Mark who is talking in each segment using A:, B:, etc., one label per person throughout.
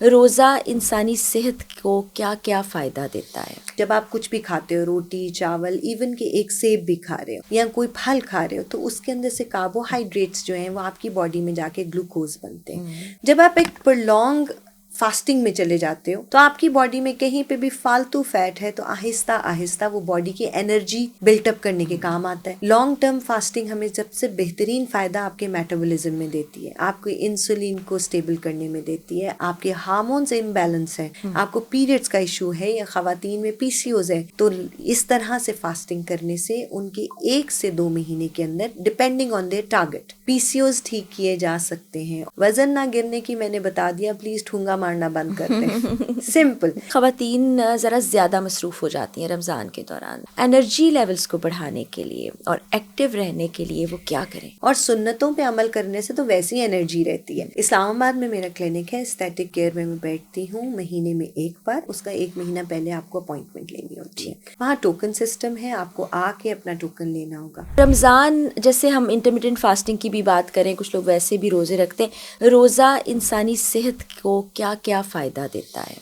A: रोज़ा इंसानी सेहत को क्या क्या फ़ायदा देता है?
B: जब आप कुछ भी खाते हो, रोटी चावल, इवन कि एक सेब भी खा रहे हो या कोई फल खा रहे हो, तो उसके अंदर से कार्बोहाइड्रेट्स जो हैं वो आपकी बॉडी में जाके ग्लूकोज बनते हैं। जब आप एक प्रोलॉन्ग फास्टिंग में चले जाते हो तो आपकी बॉडी में कहीं पे भी फालतू फैट है तो आहिस्ता आहिस्ता वो बॉडी की एनर्जी बिल्टअप करने के काम आता है। लॉन्ग टर्म फास्टिंग हमें सबसे बेहतरीन फायदा आपके मेटाबॉलिज्म में देती है, आपको इंसुलिन को स्टेबल करने में देती है, आपके हार्मोन्स इम्बैलेंस है, आपको पीरियड्स का इशू है या खवातीन में पीसीओज है, तो इस तरह से फास्टिंग करने से उनके 1 से 2 महीने के अंदर depending on their target PCOS ठीक किए जा सकते हैं। वजन ना गिरने की मैंने बता दिया, प्लीज ठूंगा मारना बंद कर दें। सिंपल।
A: खवातीन ज़रा ज़्यादा मसरूफ़ हो जाती हैं रमज़ान के दौरान। एनर्जी लेवल्स को बढ़ाने के लिए और एक्टिव रहने के लिए वो क्या करें?
B: और सुन्नतों पे अमल करने से तो वैसी एनर्जी रहती है। इस्लामाबाद में मेरा क्लिनिक है, एस्थेटिक केयर में मैं बैठती हूँ महीने में एक बार, उसका 1 महीना पहले आपको अपॉइंटमेंट लेनी होती है। वहाँ टोकन सिस्टम है, आपको आके अपना टोकन लेना होगा।
A: रमज़ान जैसे हम इंटरमिटेंट फास्टिंग की भी बात करें, कुछ लोग वैसे भी रोज़े रखते हैं, रोज़ा इंसानी सेहत को क्या क्या फ़ायदा देता है?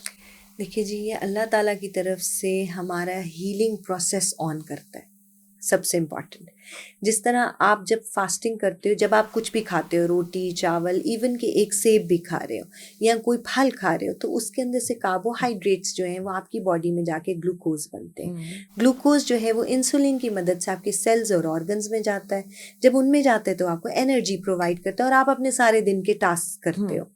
B: देखिए जी, ये अल्लाह ताला की तरफ से हमारा हीलिंग प्रोसेस ऑन करता है, सबसे इम्पॉर्टेंट। जिस तरह आप जब फास्टिंग करते हो, जब आप कुछ भी खाते हो, रोटी चावल, इवन कि एक सेब भी खा रहे हो या कोई फल खा रहे हो, तो उसके अंदर से कार्बोहाइड्रेट्स जो हैं वो आपकी बॉडी में जाके ग्लूकोज बनते हैं। ग्लूकोज जो है वो इंसुलिन की मदद से आपके सेल्स और ऑर्गन्स में जाता है। जब उनमें जाता है तो आपको एनर्जी प्रोवाइड करता है और आप अपने सारे दिन के टास्क करते हो।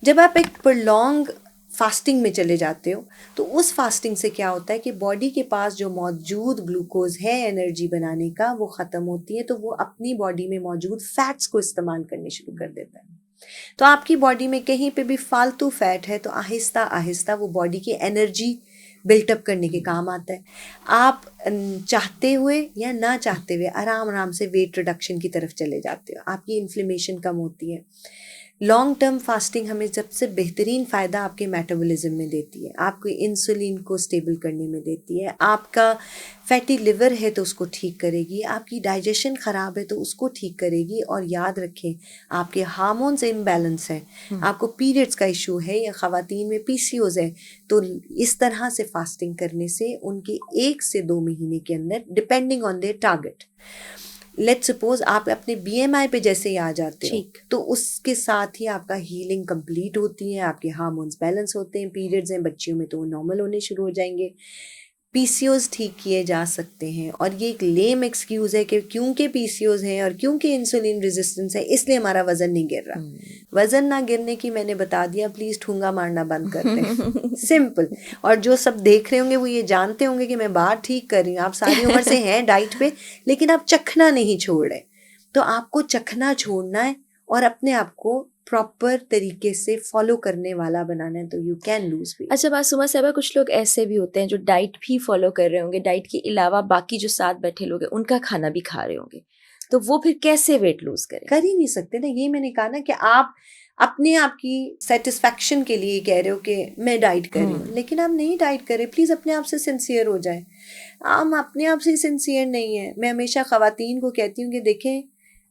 B: जब आप एक प्रोलॉन्ग फास्टिंग में चले जाते हो तो उस फास्टिंग से क्या होता है कि बॉडी के पास जो मौजूद ग्लूकोज है एनर्जी बनाने का, वो ख़त्म होती है, तो वो अपनी बॉडी में मौजूद फैट्स को इस्तेमाल करने शुरू कर देता है। तो आपकी बॉडी में कहीं पे भी फालतू फैट है तो आहिस्ता आहिस्ता वो बॉडी की एनर्जी बिल्टअप करने के काम आता है। आप चाहते हुए या ना चाहते हुए आराम आराम से वेट रिडक्शन की तरफ चले जाते हो, आपकी इन्फ्लेमेशन कम होती है। लॉन्ग टर्म फास्टिंग हमें सबसे बेहतरीन फ़ायदा आपके मेटाबॉलिज्म में देती है, आपको इंसुलिन को स्टेबल करने में देती है, आपका फैटी लिवर है तो उसको ठीक करेगी, आपकी डाइजेशन ख़राब है तो उसको ठीक करेगी। और याद रखें, आपके हार्मोन्स इम्बैलेंस है, आपको पीरियड्स का इशू है या खवातीन में पीसीओज है, तो इस तरह से फास्टिंग करने से उनके 1 से 2 महीने के अंदर depending on their target, let's suppose आप अपने बीएमआई पे जैसे ही आ जाते हो, तो उसके साथ ही आपका हीलिंग कंप्लीट होती है, आपके हार्मोन्स बैलेंस होते हैं, पीरियड्स हैं बच्चियों में तो वो नॉर्मल होने शुरू हो जाएंगे, पीसीओज ठीक किए जा सकते हैं। और ये एक लेम एक्सक्यूज है कि क्योंकि पीसीओज हैं और क्योंकि इंसुलिन रेजिस्टेंस है इसलिए हमारा वजन नहीं गिर रहा। वजन ना गिरने की मैंने बता दिया, प्लीज ठूंगा मारना बंद कर दें। सिंपल। और जो सब देख रहे होंगे वो ये जानते होंगे कि मैं बात ठीक कर रही हूँ, आप सारी उम्र से हैं डाइट पे, लेकिन आप चखना नहीं छोड़ रहे। तो आपको चखना छोड़ना है और अपने आप को प्रॉपर तरीके से फॉलो करने वाला बनाना है, तो यू कैन लूज वेट।
A: अच्छा मासूमा साहबा, कुछ लोग ऐसे भी होते हैं जो डाइट भी फॉलो कर रहे होंगे, डाइट के अलावा बाकी जो साथ बैठे लोग हैं उनका खाना भी खा रहे होंगे, तो वो फिर कैसे वेट लूज करें?
B: कर ही नहीं सकते ना। ये मैंने कहा ना कि आप अपने आप की सेटिस्फैक्शन के लिए कह रहे हो कि मैं डाइट कर रही हूँ, लेकिन आप नहीं डाइट करें। प्लीज अपने आप से सिंसियर हो जाए। हम अपने आप से सिंसियर नहीं है। मैं हमेशा खवातीन को कहती हूँ कि देखें,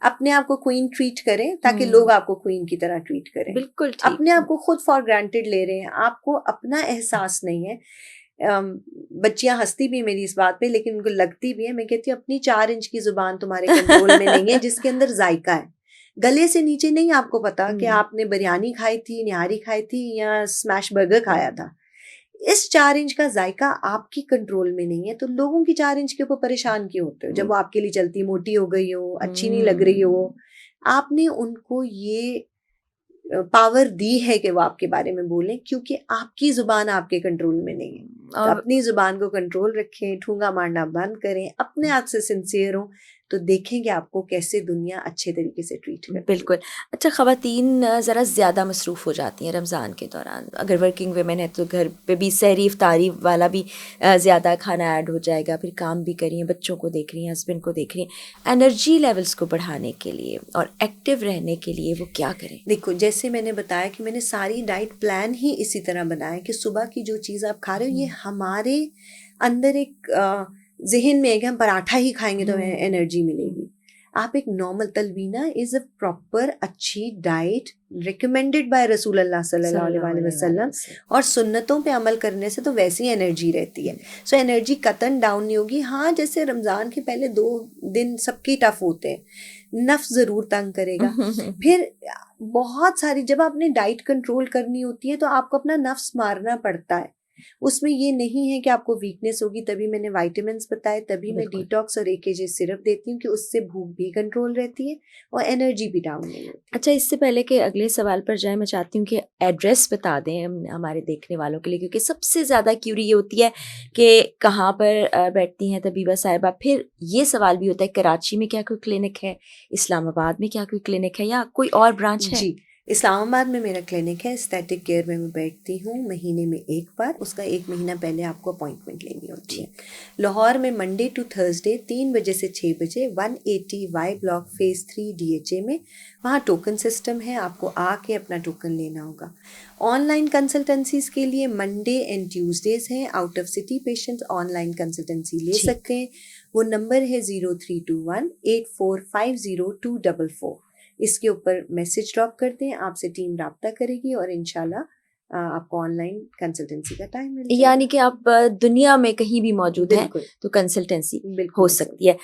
B: अपने आप को क्वीन ट्रीट करें ताकि लोग आपको क्वीन की तरह ट्रीट करें।
A: बिल्कुल ठीक।
B: अपने आप को खुद फॉर ग्रांटेड ले रहे हैं, आपको अपना एहसास नहीं है। बच्चियां हंसती भी मेरी इस बात पे, लेकिन उनको लगती भी है। मैं कहती हूँ अपनी 4 इंच की जुबान तुम्हारे कंट्रोल में नहीं है जिसके अंदर जायका है। गले से नीचे नहीं आपको पता कि आपने बिरयानी खाई थी, निहारी खाई थी या स्मैश बर्गर खाया था। इस 4 इंच का जायका आपकी कंट्रोल में नहीं है, तो लोगों की 4 इंच के ऊपर परेशान क्यों होते हो जब वो आपके लिए चलती मोटी हो गई हो, अच्छी नहीं लग रही हो। आपने उनको ये पावर दी है कि वो आपके बारे में बोलें, क्योंकि आपकी जुबान आपके कंट्रोल में नहीं है। तो अपनी जुबान को कंट्रोल रखें, ठूंगा मारना बंद करें, अपने आप से सिंसियर हो, तो देखेंगे आपको कैसे दुनिया अच्छे तरीके से ट्रीट करती है।
A: बिल्कुल। अच्छा, ख़वातीन ज़रा ज़्यादा मसरूफ़ हो जाती हैं रमज़ान के दौरान। अगर वर्किंग वुमेन है तो घर पे भी सहरी इफ्तारी वाला भी ज़्यादा खाना ऐड हो जाएगा, फिर काम भी कर रही हैं, बच्चों को देख रही हैं, हस्बैंड को देख रही हैं। एनर्जी लेवल्स को बढ़ाने के लिए और एक्टिव रहने के लिए वो क्या करें?
B: देखो, जैसे मैंने बताया कि मैंने सारी डाइट प्लान ही इसी तरह बनाया कि सुबह की जो चीज़ आप खा रहे हो, ये हमारे अंदर एक जहन में है कि हम पराठा ही खाएंगे तो हमें एनर्जी मिलेगी। आप एक नॉर्मल, तलवीना इज अ प्रॉपर अच्छी डाइट रिकमेंडेड बाय रसूल अल्लाह सल्लल्लाहु अलैहि वसल्लम, और सुन्नतों पे अमल करने से तो वैसी एनर्जी रहती है। सो एनर्जी कतन डाउन नहीं होगी। हाँ, जैसे रमज़ान के पहले 2 दिन सबके टफ होते हैं, नफ्स ज़रूर तंग करेगा। फिर बहुत सारी, जब आपने डाइट कंट्रोल करनी होती है तो आपको अपना नफ्स मारना पड़ता है। उसमें ये नहीं है कि आपको वीकनेस होगी तभी मैंने विटामिन्स बताए, तभी मैं
A: बिल्कुल।
B: डिटॉक्स और AKG सिरप देती हूँ कि उससे भूख भी कंट्रोल रहती है और एनर्जी भी डाउन नहीं होती।
A: अच्छा, इससे पहले कि अगले सवाल पर जाएँ, मैं चाहती हूँ कि एड्रेस बता दें हमारे देखने वालों के लिए, क्योंकि सबसे ज़्यादा क्यूरी ये होती है कि कहाँ पर बैठती हैं तबीबा साहिबा। फिर ये सवाल भी होता है, कराची में क्या कोई क्लिनिक है, इस्लामाबाद में क्या कोई क्लिनिक है, या कोई और ब्रांच है?
B: जी, इस्लामाबाद में मेरा क्लिनिक है। एस्थेटिक केयर में मैं बैठती हूँ महीने में 1 बार, उसका 1 महीना पहले आपको अपॉइंटमेंट लेनी होती है। लाहौर में मंडे टू थर्सडे 3 बजे से 6 बजे 180 Y ब्लॉक फेज़ 3 DHA में, वहाँ टोकन सिस्टम है, आपको आके अपना टोकन लेना होगा। ऑनलाइन कंसल्टेंसीज़ के लिए मंडे एंड ट्यूसडेज़ हैं। Out of city patients online consultancy ले
A: जी।
B: सकते हैं। वो नंबर है 0321 8450 244। इसके ऊपर मैसेज ड्रॉप करते हैं, आपसे टीम राब्ता करेगी और इंशाल्लाह आपको ऑनलाइन कंसल्टेंसी का टाइम मिल जाएगा।
A: यानी कि आप दुनिया में कहीं भी मौजूद हैं
B: बिल्कुल,
A: तो कंसल्टेंसी
B: बिल्कुल
A: हो
B: मिल
A: सकती है।